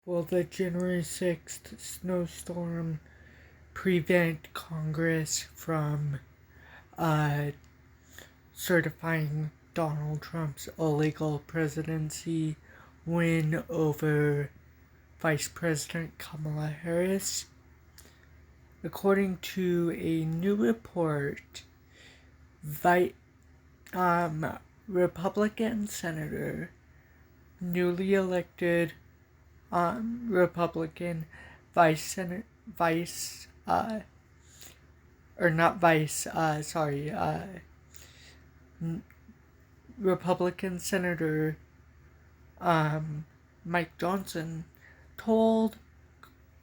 Will the January 6th snowstorm prevent Congress from certifying Donald Trump's illegal presidency win over Vice President Kamala Harris? According to a new report, Republican Senator, newly elected Republican Republican Senator Mike Johnson told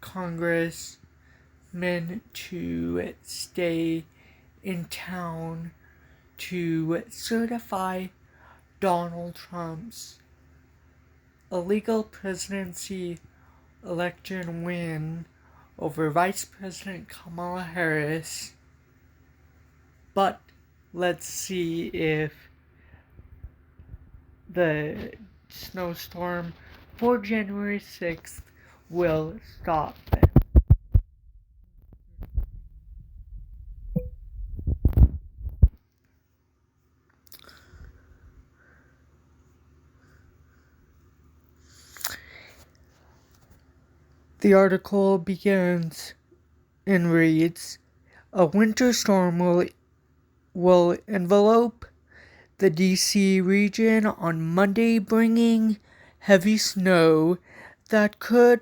Congressmen to stay in town to certify Donald Trump's illegal presidency election win over Vice President Kamala Harris. But let's see if the snowstorm for January 6th will stop them. The article begins and reads, "A winter storm will envelope the D.C. region on Monday, bringing heavy snow that could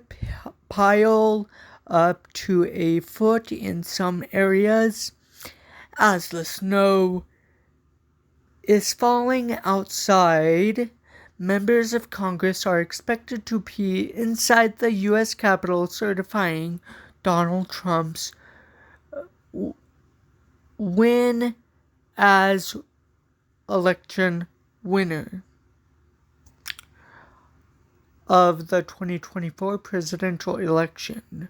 pile up to a foot in some areas. As the snow is falling outside, members of Congress are expected to be inside the U.S. Capitol certifying Donald Trump's win as election winner of the 2024 presidential election."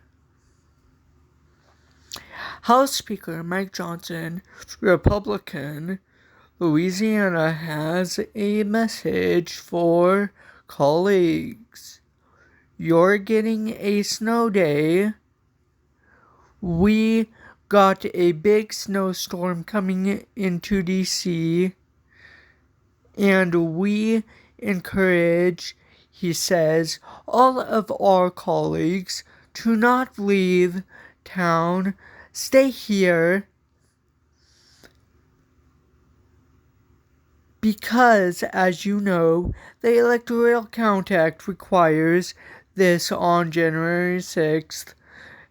House Speaker Mike Johnson, Republican, Louisiana, has a message for colleagues. You're getting a snow day. We got a big snowstorm coming into D.C., and we encourage, he says, all of our colleagues to not leave town, stay here, because, as you know, the Electoral Count Act requires this on January 6th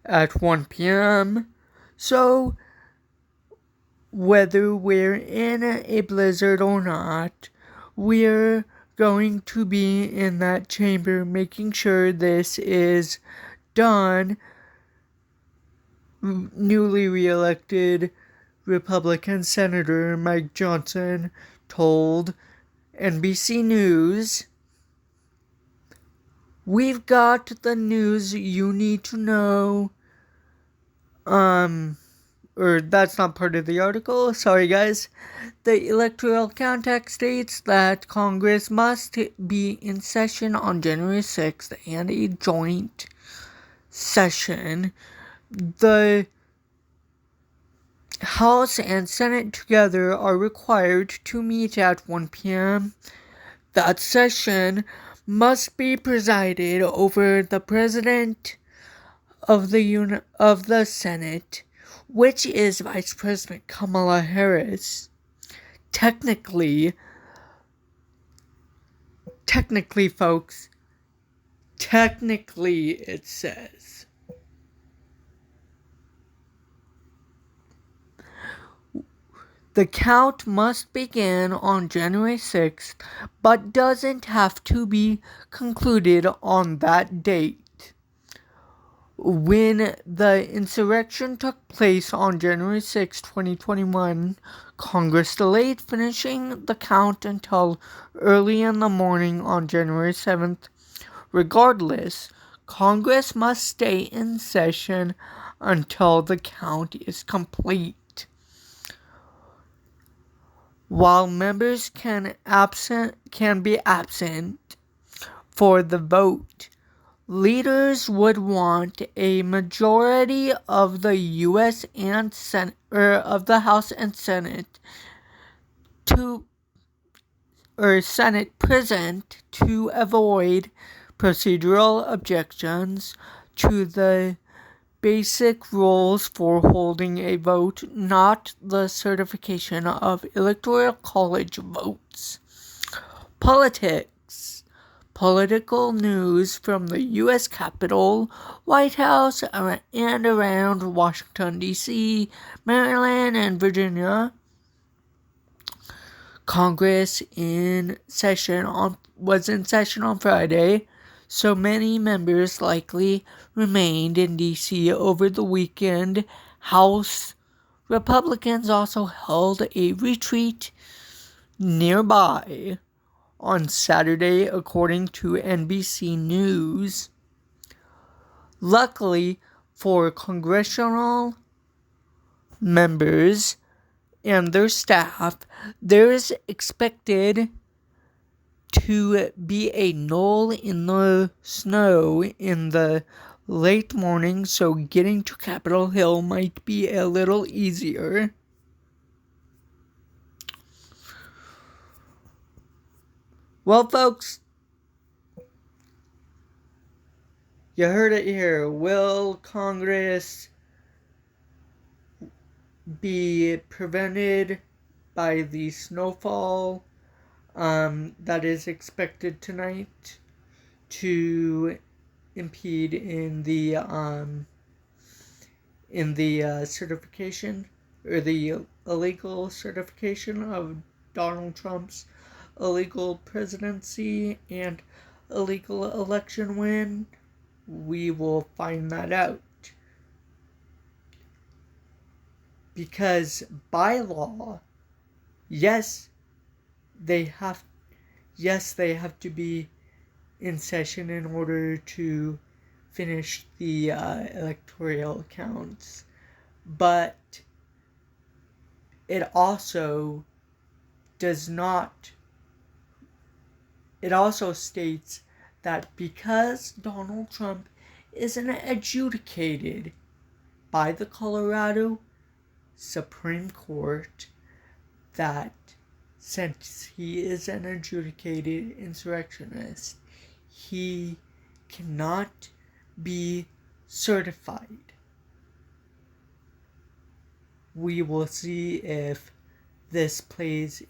at 1 p.m. So, whether we're in a blizzard or not, we're going to be in that chamber making sure this is done. Newly re-elected Republican Senator Mike Johnson told NBC News, "We've got the news you need to know." Or that's not part of the article. Sorry, guys. The Electoral Count Act states that Congress must be in session on January 6th and a joint session. The House and Senate together are required to meet at 1 p.m. That session must be presided over the President of the Senate, which is Vice President Kamala Harris. Technically, folks, it says. The count must begin on January 6th, but doesn't have to be concluded on that date. When the insurrection took place on January 6, 2021, Congress delayed finishing the count until early in the morning on January 7th. Regardless, Congress must stay in session until the count is complete. While members can be absent for the vote, leaders would want a majority of the U.S. and of the House and Senate Senate present to avoid procedural objections to the basic rules for holding a vote, not the certification of Electoral College votes. Politics. Political news from the U.S. Capitol, White House, and around Washington, D.C., Maryland, and Virginia. Congress was in session on Friday, so many members likely remained in D.C. over the weekend. House Republicans also held a retreat nearby on Saturday, according to NBC News. Luckily for congressional members and their staff, there is expected to be a null in the snow in the late morning, so getting to Capitol Hill might be a little easier. Well, folks, you heard it here. Will Congress be prevented by the snowfall that is expected tonight to impede in the certification or the illegal certification of Donald Trump's illegal presidency and illegal election win? We will find that out. Because by law, yes, they have to be in session in order to finish the electoral counts. But it also states that because Donald Trump isn't adjudicated by the Colorado Supreme Court, that since he is an adjudicated insurrectionist, he cannot be certified. We will see if this plays